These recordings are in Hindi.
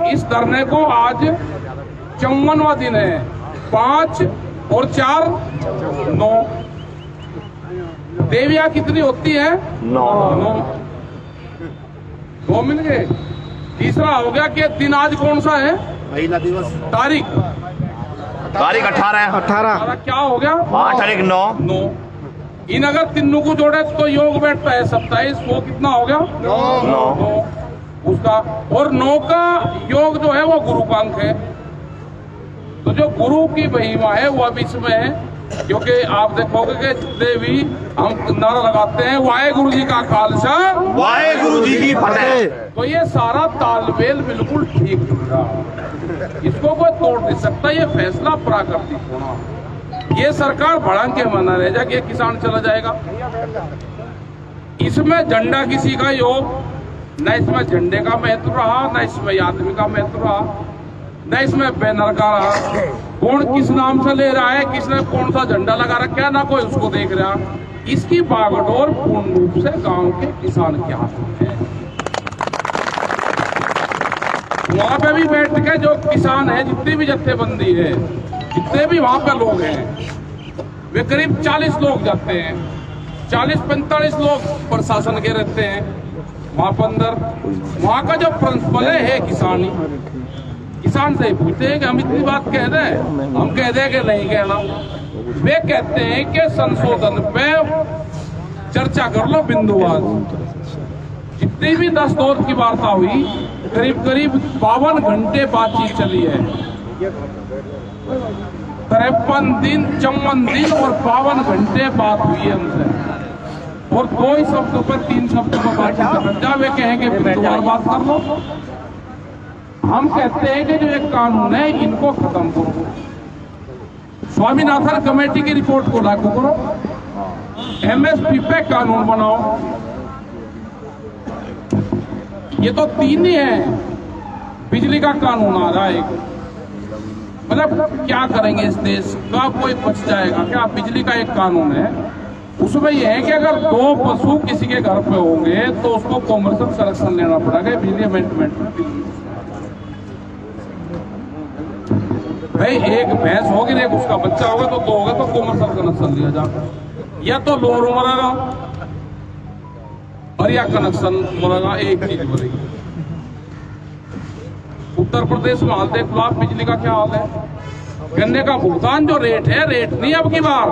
इस धरने को आज 54वां दिन है। 5 और 4 9 देवियां कितनी होती है? 9 2 मिल गए। तीसरा हो गया कि दिन आज कौन सा है? महिला दिवस। तारीख 18 क्या हो गया? 8 तारीख 9। इन अगर तीनों को जोड़े तो योग बैठता है 27। वो कितना हो गया? 9 उसका। और 9 का योग जो है वो गुरु का अंक है। तो जो गुरु की महिमा है वो अब इसमें है, क्योंकि आप देखोगे कि जितने भी हम नारा लगाते हैं वाहेगुरु जी का खालसा वाहेगुरु जी की फतेह, तो ये सारा तालमेल बिल्कुल ठीक चल रहा है। इसको कोई तोड़ नहीं सकता। ये फैसला प्राकृतिक होना। ये सरकार भड़ांग के मना रह जाए कि किसान चला जाएगा। इसमें झंडा किसी का योग न, इसमें झंडे का महत्व रहा, न इसमें आदमी का महत्व रहा, न इसमें बैनर का रहा। कौन किस नाम से ले रहा है, किसने कौन सा झंडा लगा रखा है, ना कोई उसको देख रहा। इसकी बागडोर पूर्ण रूप से गांव के किसान के हाथ में है। वहां पे भी बैठ के जो किसान है, जितनी भी जत्थेबंदी है, जितने भी वहां पे लोग हैं, वे करीब 40 लोग जाते हैं। 40-45 लोग प्रशासन के रहते हैं वहां पर अंदर। वहां का जो प्रिंसिपल है किसानी, किसान से पूछते हैं कि हम इतनी बात कह दें, हम कह दें कि नहीं कहना। वे कहते हैं कि संशोधन पे चर्चा कर लो बिंदुवार। जितनी भी 10 दौर की वार्ता हुई, करीब 52 घंटे बातचीत चली है। 53 दिन 54 दिन और 52 घंटे बात हुई है हमसे। और 2 शब्दों पर 3 शब्दों पर बातचीत कर जा, वे कहेंगे बिंदुवार बात कर लो। हम कहते हैं कि जो एक कानून है इनको खत्म करो, स्वामीनाथन कमेटी की रिपोर्ट को लागू करो, एमएसपी पे कानून बनाओ। ये तो 3 ही है। बिजली का कानून आ रहा है, मतलब क्या करेंगे इस देश का, कोई बच जाएगा क्या? बिजली का एक कानून है, उसमें यह है कि अगर 2 पशु किसी के घर पे होंगे तो उसको कॉमर्शियल संरक्षण लेना पड़ेगा बिजली अमेंडमेंट। भाई एक भैंस होगी, एक उसका बच्चा होगा, तो 2 होगा तो कॉमर्शियल कनेक्शन लिया जाएगा, या तो लोअर मरेगा और या कनेक्शन मरेगा, एक चीज बनेगी। उत्तर प्रदेश में हाल देख लो आप बिजली का क्या हाल है। गन्ने का भुगतान जो रेट है, रेट नहीं अब की बार,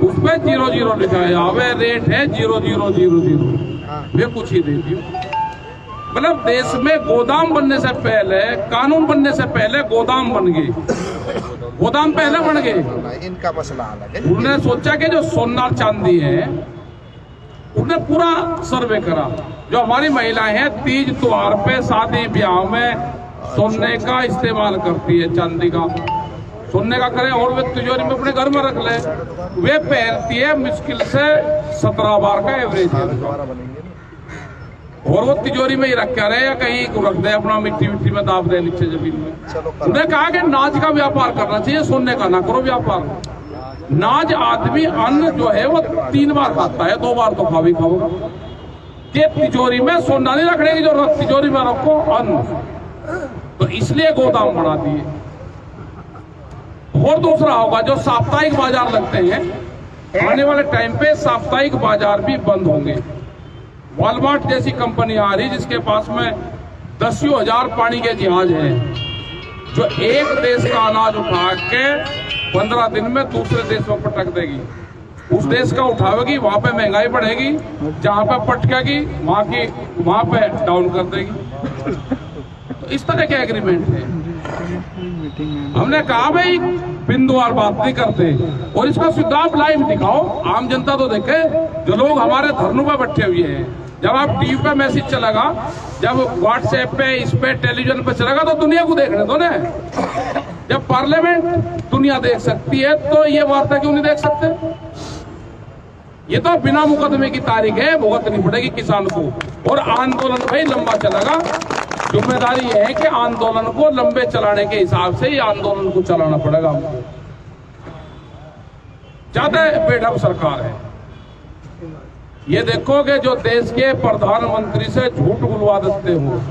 उस पर 00 लिखा है। अब रेट है 0000। वे कुछ ही देती हूँ। मतलब देश में गोदाम बनने से पहले, कानून बनने से पहले गोदाम बन गए। गोदाम पहले बन गए। इनका मसला अलग है। उन्होंने सोचा कि जो सोना चांदी है, उन्होंने पूरा सर्वे करा। जो हमारी महिलाएं हैं तीज त्योहार पे, शादी ब्याह में सोने का इस्तेमाल करती है, चांदी का, सोने का करें और वे तिजोरी में अपने घर में रख ले। वे पहनती है मुश्किल से 17 बार का एवरेज है, और वो तिजोरी में ही रखा रहे या कहीं रख दे, अपना मिट्टी में दाब दे नीचे जमीन में। उन्हें कहा कि नाज का व्यापार करना चाहिए, सोने का ना करो व्यापार। नाज आदमी अन्न जो है वो 3 बार खाता है, 2 बार तो खा भी खाओगा। ये तिजोरी में सोना नहीं रखने की जरूरत, तिजोरी में रखो अन्न। तो इसलिए गोदाम बना दिए। और दूसरा होगा, जो साप्ताहिक बाजार लगते हैं, आने वाले टाइम पे साप्ताहिक बाजार भी बंद होंगे। वॉलमार्ट जैसी कंपनी आ रही जिसके पास में 10,000 पानी के जहाज हैं, जो एक देश का अनाज उठा के 15 दिन में दूसरे देश में पटक देगी। उस देश का उठावेगी, वहां पे महंगाई बढ़ेगी, जहां पे पटकेगी वहां पे डाउन कर देगी। तो इस तरह के एग्रीमेंट है। हमने कहा भाई बिंदुवार बात नहीं करते, और इसका सीधा आप लाइव दिखाओ, आम जनता तो देखे। जो लोग हमारे धरनों पे बैठे हुए हैं, जब आप टीवी पे मैसेज चलेगा, जब व्हाट्सएप पे, इस पे, टेलीविजन पे चलेगा, तो दुनिया को देखने दो ना। जब पार्लियामेंट दुनिया देख सकती है तो ये वार्ता क्यों नहीं देख सकते? ये तो बिना मुकदमे की तारीख है, भुगतनी पड़ेगी किसान को। और आंदोलन भाई लंबा चलेगा। जिम्मेदारी यह है कि आंदोलन को लंबे चलाने के हिसाब से ही आंदोलन को चलाना पड़ेगा हमको। ज्यादा बेढब सरकार है। ये देखो कि जो देश के प्रधानमंत्री से झूठ बुलवा देते हो,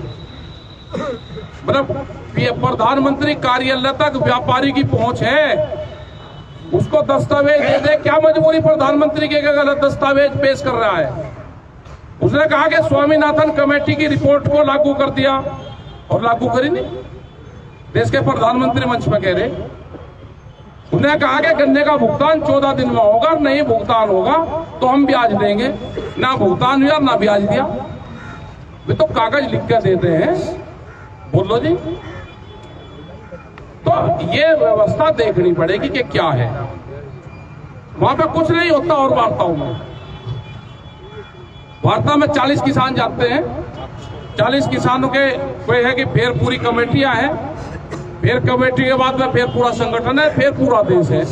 मतलब ये प्रधानमंत्री कार्यालय तक व्यापारी की पहुंच है, उसको दस्तावेज दे दे। क्या मजबूरी प्रधानमंत्री के गलत दस्तावेज पेश कर रहा है? उसने कहा कि स्वामीनाथन कमेटी की रिपोर्ट को लागू कर दिया, और लागू करी नहीं। देश के प्रधानमंत्री मंच पर कह रहे, उन्होंने कहा कि गन्ने का भुगतान 14 दिन में होगा, नहीं भुगतान होगा तो हम ब्याज देंगे। ना भुगतान हुआ ना ब्याज दिया। वे तो कागज लिख कर देते हैं। बोलो जी, तो ये व्यवस्था देखनी पड़ेगी कि क्या है। वहां पे कुछ नहीं होता। और वार्ताओं में, वार्ता में 40 किसान जाते हैं। 40 किसानों के कोई है कि फिर पूरी कमेटियां हैं, फिर कमेटी के बाद में फिर पूरा संगठन है, फिर पूरा देश है।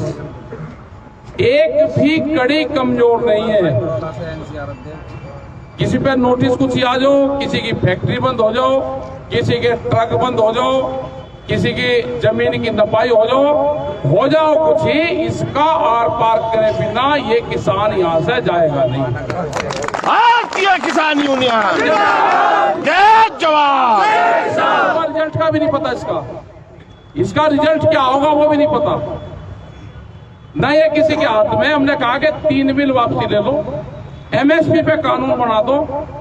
एक भी कड़ी कमजोर नहीं है। किसी पे नोटिस कुछ आ जाओ, किसी की फैक्ट्री बंद हो जाओ, किसी के ट्रक बंद हो जाओ, किसी की जमीन की नपाई हो जाओ कुछ ही, इसका आर पार करे बिना ये किसान यहां से जाएगा नहीं। भारतीय किसान यूनियन जय जवान। रिजल्ट का भी नहीं पता इसका रिजल्ट क्या होगा वो भी नहीं पता। न ये किसी के हाथ में। हमने कहा कि 3 बिल वापसी ले लो, एमएसपी पे कानून बना दो,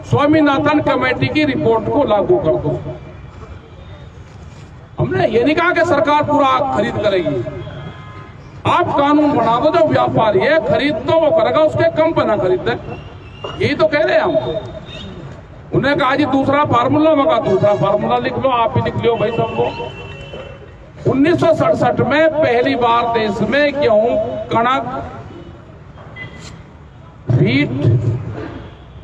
स्वामीनाथन कमेटी की रिपोर्ट को लागू कर दो। हमने ये नहीं कहा कि सरकार पूरा खरीद करेगी। आप कानून बना दो, जो व्यापारी है खरीद तो वो करेगा, उसके कम पे ना खरीदे। यही तो कह रहे हैं हम। उन्हें कहा जी दूसरा फार्मूला, मगा दूसरा फार्मूला लिख लो, आप ही लिख लो भाई सबको। 1967 में पहली बार देश में गेहूं, कणक, व्हीट,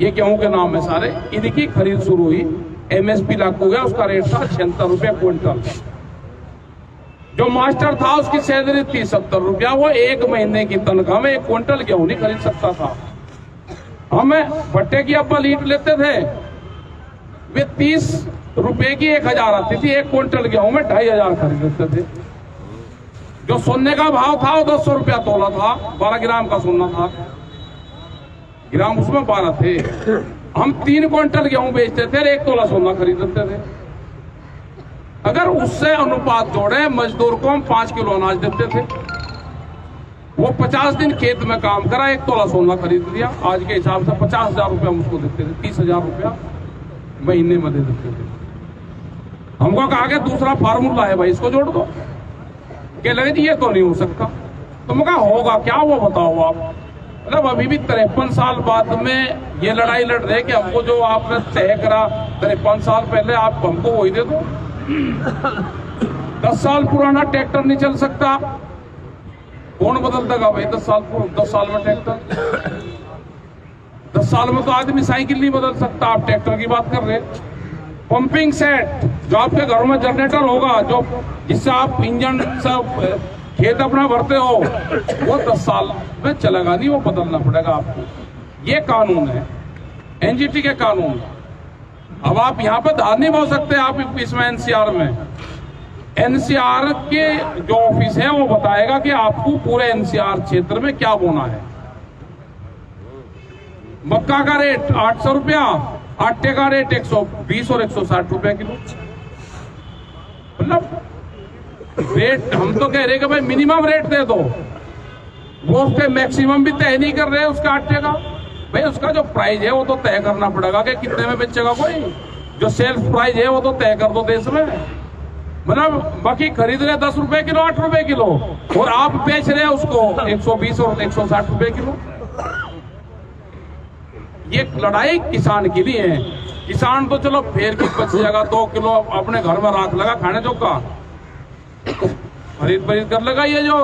ये गेहूं के नाम है सारे, इनकी खरीद शुरू हुई। एमएसपी लागू हुआ, उसका रेट था 76 रुपया क्विंटल। जो मास्टर था उसकी सैलरी थी 70 रुपया। वो 1 महीने की तनख्वाह में 1 क्विंटल गेहूं नहीं खरीद सकता था। हमें भट्टे की अब्बा लीट लेते थे, वे 30 रुपए की 1000 आती थी। 1 क्विंटल गेहूं में 2500 खरीदते थे। जो सोने का भाव था वो 200 रुपया तोला था। 12 ग्राम का सोना था, ग्राम उसमें 12 थे। हम 3 क्विंटल गेहूं बेचते थे, 1 तोला सोना खरीदते थे। अगर उससे अनुपात जोड़े, मजदूर को हम 5 किलो अनाज देते थे। वो 50 दिन खेत में काम करा, 1 तोला सोना खरीद लिया। आज के हिसाब से 50,000 रुपया हम उसको देते थे। 30,000 रुपया महीने में दे देते थे। हमको कहा कि दूसरा फार्मूला है भाई, इसको जोड़ दो। कह लगे जी ये तो नहीं हो सकता। तो मैं कहा होगा क्या, वो बताओ आप। मतलब अभी भी 53 साल बाद में ये लड़ाई लड़ रहे कि हमको जो आपने तय करा 53 साल पहले, आप हमको वही दे दो। 10 साल पुराना ट्रैक्टर नहीं चल सकता, कौन बदल देगा भाई? 10 साल में ट्रैक्टर, 10 साल में तो आदमी साइकिल नहीं बदल सकता। आप ट्रैक्टर की बात कर रहे। पंपिंग सेट, जो आपके घरों में जनरेटर होगा, जो जिससे आप इंजन सब खेत अपना भरते हो, वो 10 साल में चलेगा नहीं, वो बदलना पड़ेगा आपको। ये कानून है, एनजीटी के कानून। अब आप यहाँ पे धार नहीं बोल सकते। आप इसमें एनसीआर में, एनसीआर के जो ऑफिस है वो बताएगा कि आपको पूरे एनसीआर क्षेत्र में क्या बोना है। मक्का का रेट 800 रुपया, आटे का रेट 120 और 160 रुपया किलो। मतलब रेट हम तो कह रहे कि भाई मिनिमम रेट दे दो, वो उसके मैक्सिमम भी तय नहीं कर रहे हैं उसका आटे का। भाई उसका जो प्राइस है वो तो तय करना पड़ेगा कि कितने में बेचेगा कोई। जो सेल्स प्राइस है वो तो तय कर दो देश में। मतलब बाकी खरीद रहे 10 रुपए किलो, 8 रुपए किलो, और आप बेच रहे हैं उसको 120 और 160 रुपए किलो। ये लड़ाई किसान के लिए है। किसान तो चलो फेर की बच जाएगा, 2 किलो अपने घर में राख लगा खाने जो का, खरीद कर लगा। ये जो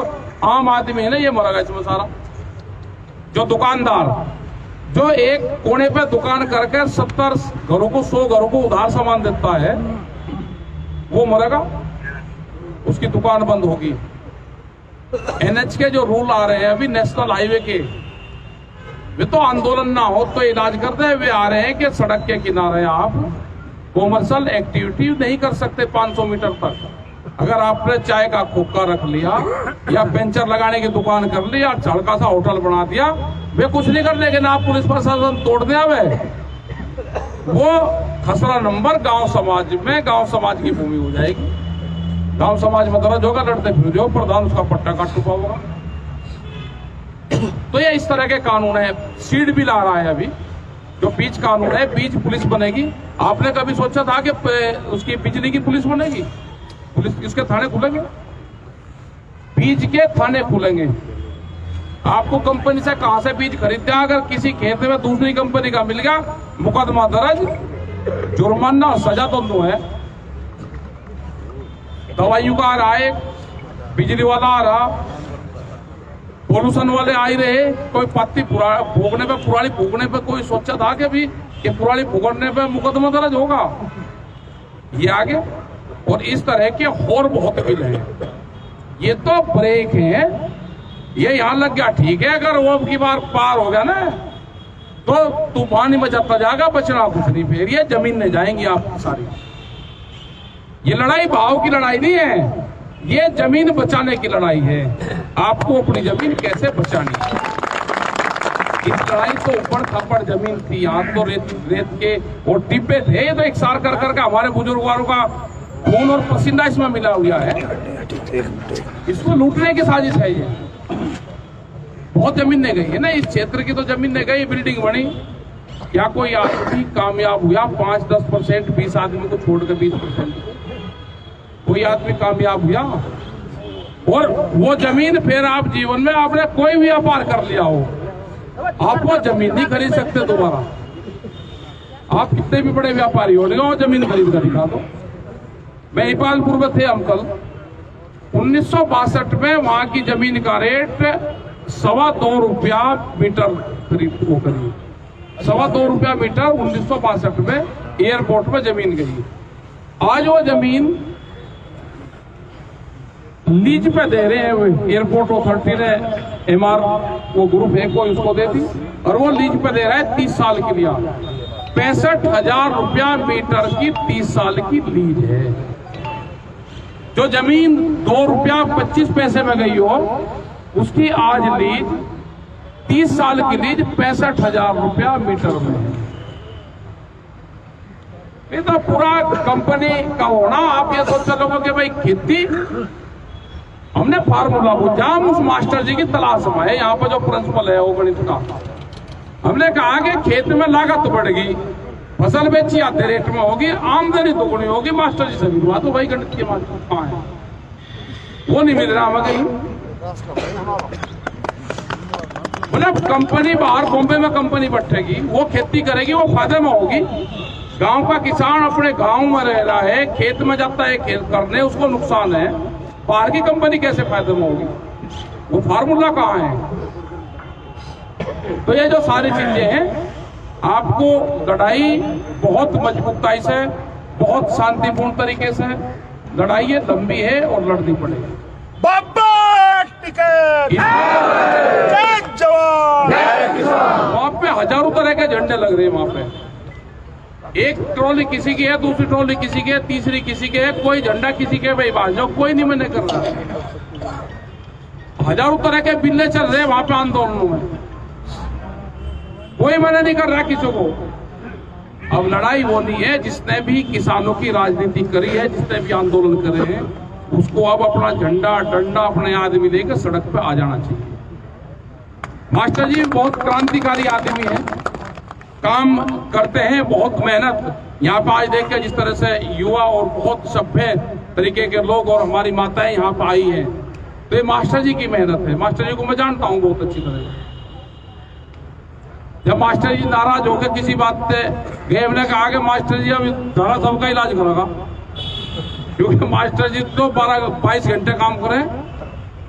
आम आदमी है ना, ये मरेगा इसमें सारा। जो दुकानदार जो एक कोने पे दुकान करके 70 घरों को 100 घरों को उधार सामान देता है, वो मरेगा, उसकी दुकान बंद होगी। एनएच के जो रूल आ रहे हैं अभी नेशनल हाईवे के, वे तो आंदोलन ना हो तो इलाज करते हैं। वे आ रहे हैं कि सड़क के किनारे आप कॉमर्शियल एक्टिविटी नहीं कर सकते 500 मीटर तक। अगर आपने चाय का खोखा रख लिया या पेंचर लगाने की दुकान कर ली या हल्का सा होटल बना दिया, वे कुछ नहीं कर, लेकिन आप पुलिस प्रशासन तोड़ दिया वे वो खसरा नंबर गांव समाज में गांव समाज की भूमि हो जाएगी। गांव समाज में दर्ज होगा, लड़ते फिर जो प्रधान उसका पट्टा काट चुका होगा। तो ये इस तरह के कानून है। सीड बिल आ रहा है अभी, जो बीज कानून है, बीज पुलिस बनेगी। आपने कभी सोचा था कि उसकी बिजली की पुलिस बनेगी? पुलिस किसके थाने खुलेंगे? बीज के थाने खुलेंगे। आपको कंपनी से कहां से बीज खरीदते हैं? अगर किसी खेत में दूसरी कंपनी का मिल गया, मुकदमा दर्ज, जुर्माना, सजा दोनों है। दवाइयों का आ रहा है, बिजली वाला आ रहा, पोल्यूशन वाले आ ही रहे। कोई पत्ती भोगने पे, पुरानी भोगने पे कोई सोचा था कि भी ये पुरानी भोगने पे मुकदमा दर्ज होगा? ये आगे और इस तरह के और बहुत बिल हैं। ये तो ब्रेक है, ये यहां लग गया ठीक है। अगर वो की बार पार हो गया ना तो तूफान ही मचाता जाएगा, बचना कुछ नहीं। फिर ये जमीन नहीं जाएंगी आपकी सारी। ये लड़ाई भाव की लड़ाई नहीं है, ये जमीन बचाने की लड़ाई है। आपको अपनी जमीन कैसे बचानी है। इस लड़ाई तो ऊपर थप्पड़ जमीन थी, यहाँ तो रेत के और टिब्बे थे। ये तो एक सार कर करके हमारे बुजुर्गों का खून और पसीना इसमें मिला हुआ है। इसको लूटने की साजिश है ये। बहुत जमीन नहीं गई है ना इस क्षेत्र की, तो जमीन नहीं गई, बिल्डिंग बनी। क्या कोई आदमी कामयाब हुआ? 5-10%, 20 आदमी को छोड़कर 20% कोई आदमी कामयाब हुआ? और वो जमीन फिर आप जीवन में आपने कोई भी व्यापार कर लिया हो, आप वो जमीन नहीं खरीद सकते दोबारा। आप कितने भी बड़े व्यापारी हो, वो जमीन खरीद कर दिखा दो। मैं हिपालपुर में थे हम कल, 1962 में वहां की जमीन का रेट ₹2.25 मीटर खरीद वो करिए, ₹2.25 मीटर 1962 में एयरपोर्ट में जमीन गई। आज वो जमीन लीज पे दे रहे हैं, एयरपोर्ट अथॉरिटी ने एमआर वो ग्रुप है कोई उसको दे दी, और वो लीज पे दे रहा है 30 साल के लिए। 65,000 मीटर की 30 साल की लीज है। जो जमीन ₹2.25 में गई हो, उसकी आज लीज 30 साल की लीज ₹65,000 मीटर में है। ये तो पूरा कंपनी का होना। आप ये सोच चलोगे कि भाई खेती, हमने फार्मूला पूछा, हम उस मास्टर जी की तलाश में है। यहाँ पर जो प्रिंसिपल है वो गणित का, हमने कहा कि खेत में लागत बढ़ेगी, फसल बेची आधे रेट में होगी, आमदनी दोगुनी होगी। मास्टर जी से मिलवा तो भाई गणित के मास्टर कहाँ है? वो नहीं मिल रहा हमें कहीं। मतलब कंपनी बाहर बॉम्बे में कंपनी बैठेगी, वो खेती करेगी, वो फायदे में होगी। गांव का किसान अपने गांव में रह रहा है, खेत में जाता है खेत करने, उसको नुकसान है। बाहर की कंपनी कैसे फायदे में होगी? वो फार्मूला कहाँ है? तो ये जो सारी चीजें हैं, आपको लड़ाई बहुत मजबूताई से, बहुत शांतिपूर्ण तरीके से लड़ाई है, लंबी है और लड़नी पड़ेगी। बाबा टिकट, जय जवान, वहां पे हजारों तरह के झंडे लग रहे हैं। वहां पे एक ट्रॉली किसी की है, दूसरी ट्रॉली किसी की है, तीसरी किसी की है, कोई झंडा किसी के भाई बाजो, कोई नहीं मैंने कर रहा। हजारों तरह के बिल्ले चल रहे हैं वहां पे आंदोलनों में, कोई मना नहीं कर रहा किसी को। अब लड़ाई वो नहीं है जिसने भी किसानों की राजनीति करी है, जिसने भी आंदोलन करे हैं, उसको अब अपना झंडा डंडा अपने आदमी लेकर सड़क पे आ जाना चाहिए। मास्टर जी बहुत क्रांतिकारी आदमी है, काम करते हैं, बहुत मेहनत। यहाँ पे आज देखिए जिस तरह से युवा और बहुत सभ्य तरीके के लोग और हमारी माताएं यहाँ पे आई हैं, तो ये मास्टर जी की मेहनत है। मास्टर जी को मैं जानता हूँ बहुत अच्छी तरह। जब मास्टर जी नाराज होकर किसी बात से गए, हमने कहा कि मास्टर जी अब धरा सबका इलाज करेगा, क्योंकि मास्टर जी तो 12-22 घंटे काम करें,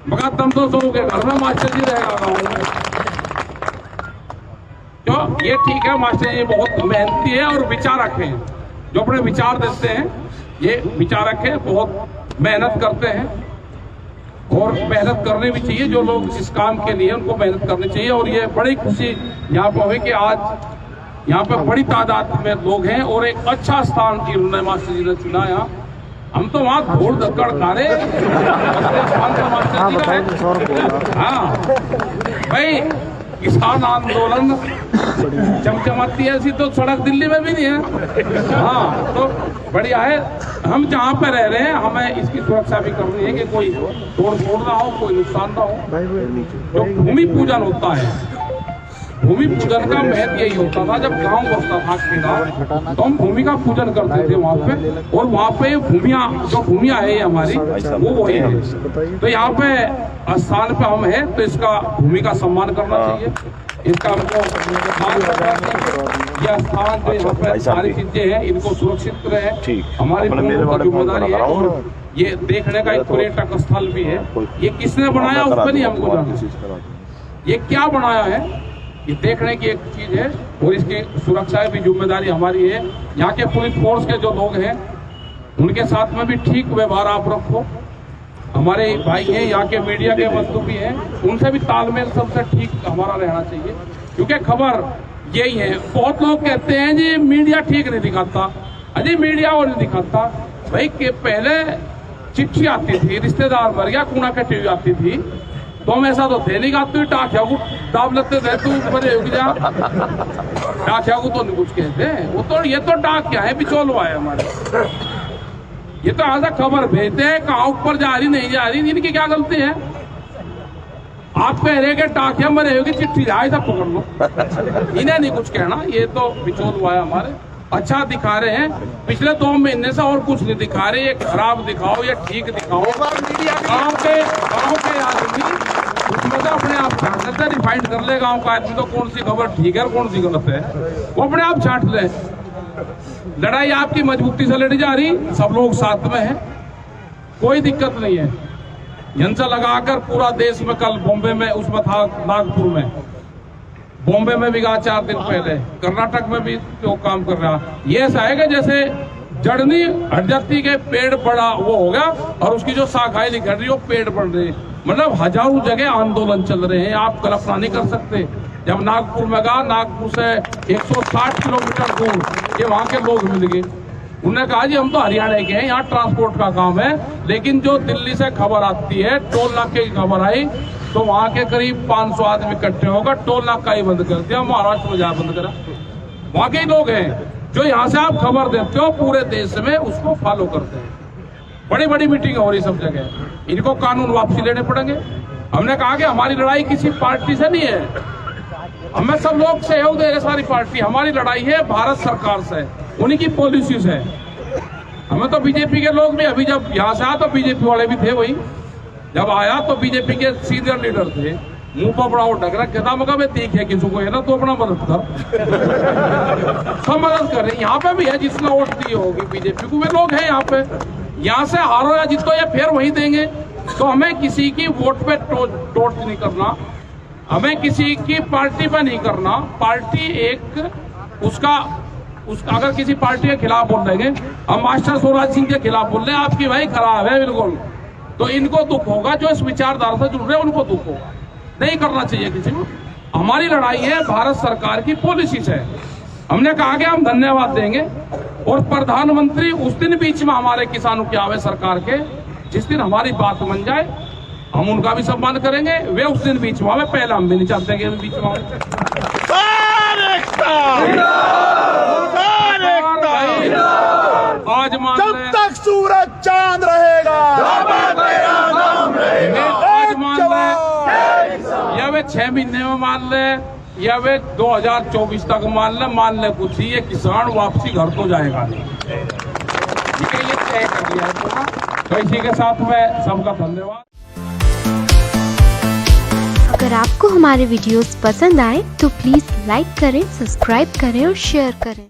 मगर तुम तो सो के घर में मास्टर जी रहेगा गाँव में। तो ये ठीक है, मास्टर जी बहुत मेहनती है और विचारक हैं, जो अपने विचार देते हैं, ये विचारक है, बहुत मेहनत करते हैं और मेहनत करनी भी चाहिए। जो लोग इस काम के लिए उनको मेहनत करनी चाहिए। और ये बड़ी खुशी यहाँ पर हुई कि आज यहाँ पे बड़ी तादाद में लोग हैं और एक अच्छा स्थान इन्होंने मास्टर जी ने चुना। यहाँ हम तो वहाँ ढोल धक्कड़ खा रहे, हाँ भाई किसान आंदोलन चमचमाती ऐसी तो सड़क दिल्ली में भी नहीं है। हाँ, तो बढ़िया है। हम जहाँ पे रह रहे हैं हमें इसकी सुरक्षा भी करनी है कि कोई तोड़ फोड़ ना हो, कोई नुकसान ना हो। जो भूमि पूजन होता है, भूमि पूजन का महत्व यही होता था। जब गांव बसता था खेड़ा तो हम भूमि का पूजन करते थे वहाँ पे, और वहाँ पे भूमिया जो भूमिया है हमारी वो वही है। तो यहाँ पे स्थान पे हम है तो इसका भूमि का सम्मान करना चाहिए, इसका हमको यह स्थान जो यहाँ पे सारी चीजें हैं इनको सुरक्षित रहे, हमारी जिम्मेदारी है। और ये देखने का एक पर्यटक स्थल भी है। ये किसने बनाया उस पर नहीं हमको जानना, ये क्या बनाया है ये देखने की एक चीज है, और इसकी सुरक्षा की जिम्मेदारी हमारी है। यहाँ के पुलिस फोर्स के जो लोग हैं उनके साथ में भी ठीक व्यवहार आप रखो। हमारे भाई हैं यहाँ के, मीडिया के बंधु भी हैं, उनसे भी तालमेल सबसे ठीक हमारा रहना चाहिए, क्योंकि खबर यही है। बहुत लोग कहते हैं जी मीडिया ठीक नहीं दिखाता। अजी मीडिया और नहीं दिखाता भाई, के पहले चिट्ठी आती थी, रिश्तेदार मर गया कूड़ा कटी हुई आती थी, तो हम ऐसा तो थे नहीं का तू टाखिया को दाब लेते थे, तू बड़े हो जा टाखिया को तो नहीं कुछ कहते। वो तो ये तो डाक क्या है, बिचौलवा है हमारे। ये तो ऐसा खबर भेजते हैं कहाँ ऊपर जा रही नहीं जा रही, इनकी क्या गलती है। आप कह रहे कि टाखिया मरे होगी, चिट्ठी जाए सब पकड़ लो, इन्हें नहीं कुछ कहना। ये तो बिचौलवा है हमारे। अच्छा दिखा रहे हैं, पिछले 2 महीने से और कुछ नहीं दिखा रहे। ये खराब दिखाओ या ठीक दिखाओ। गाँव के आदमी उसमें तो अपने आप छांट लेते, रिफाइंड कर ले गाँव का आदमी तो कौन सी खबर ठीक है और कौन सी गलत है, वो अपने आप छांट ले। लड़ाई आपकी मजबूती से लड़ी जा रही, सब लोग साथ में हैं, कोई दिक्कत नहीं है। यंत्र लगाकर पूरा देश में, कल बॉम्बे में उसमें था, नागपुर में, बॉम्बे में भी गया 4 दिन पहले, कर्नाटक में भी तो काम कर रहा। ये ऐसा है कि जैसे जड़नी हट जाती के पेड़ बड़ा वो हो गया और उसकी जो शाखाएं निकल रही वो पेड़ बढ़ रहे, मतलब हजारों जगह आंदोलन चल रहे हैं। आप कल्पना नहीं कर सकते। जब नागपुर में गया, नागपुर से 160 किलोमीटर दूर ये वहाँ के लोग मिल गए। उन्होंने कहा जी हम तो हरियाणा के हैं, यहाँ ट्रांसपोर्ट का काम है, लेकिन जो दिल्ली से खबर आती है, टोल नाके की खबर आई तो वहाँ के करीब 500 आदमी इकट्ठे होकर टोल नाका ही बंद कर दिया, महाराष्ट्र में जहाँ बंद करा। वहाँ के लोग हैं जो यहाँ से आप खबर देते हो पूरे देश में उसको फॉलो करते हैं। बड़ी बड़ी मीटिंग हो रही सब जगह, इनको कानून वापसी लेने पड़ेंगे। हमने कहा कि हमारी लड़ाई किसी पार्टी से नहीं है, हमें सब लोग सहयोग दे रहे, सारी पार्टी। हमारी लड़ाई है भारत सरकार से, उन्हीं की पॉलिसी से। हमें तो बीजेपी के लोग भी, अभी जब यहाँ से आया तो बीजेपी वाले भी थे वही, जब आया तो बीजेपी के सीनियर लीडर थे, मुंह पर बड़ा वो ढक रखा था। मगर मैं देख है किसी को है ना तो अपना मदद कर सब मदद कर रहे। यहाँ पे भी है जिसने वोट दी होगी बीजेपी को, वे लोग हैं यहाँ पे। यहाँ से हारो या जीतो या फिर वही देंगे। तो हमें किसी की वोट पे टोट नहीं करना, हमें किसी की पार्टी पे नहीं करना। पार्टी एक उसका अगर किसी पार्टी के खिलाफ बोल देंगे, हम मास्टर स्वराज सिंह के खिलाफ बोल रहे हैं, आपकी भाई खराब है बिल्कुल, तो इनको दुख होगा। जो इस विचारधारा से जुड़ रहे हैं उनको दुख होगा। नहीं करना चाहिए किसी को। हमारी लड़ाई है भारत सरकार की पॉलिसी से। हमने कहा कि हम धन्यवाद देंगे और प्रधानमंत्री उस दिन बीच में हमारे किसानों के आवे सरकार के, जिस दिन हमारी बात बन जाए हम उनका भी सम्मान करेंगे। वे उस दिन बीच में आवे, पहले हम भी नहीं चाहते कि बीच में आवे। आज मान जब तक सूरज चांद रहेगा, आज मान ले, या वे 6 महीने में मान ले, या वे 2024 तक मान ले कुछ ही, ये किसान वापसी घर तो जाएगा नहीं। ठीक है, ये तय कर दिया है। तो इसी के साथ में सबका धन्यवाद। अगर आपको हमारे वीडियोस पसंद आए तो प्लीज लाइक करें, सब्सक्राइब करें और शेयर करें।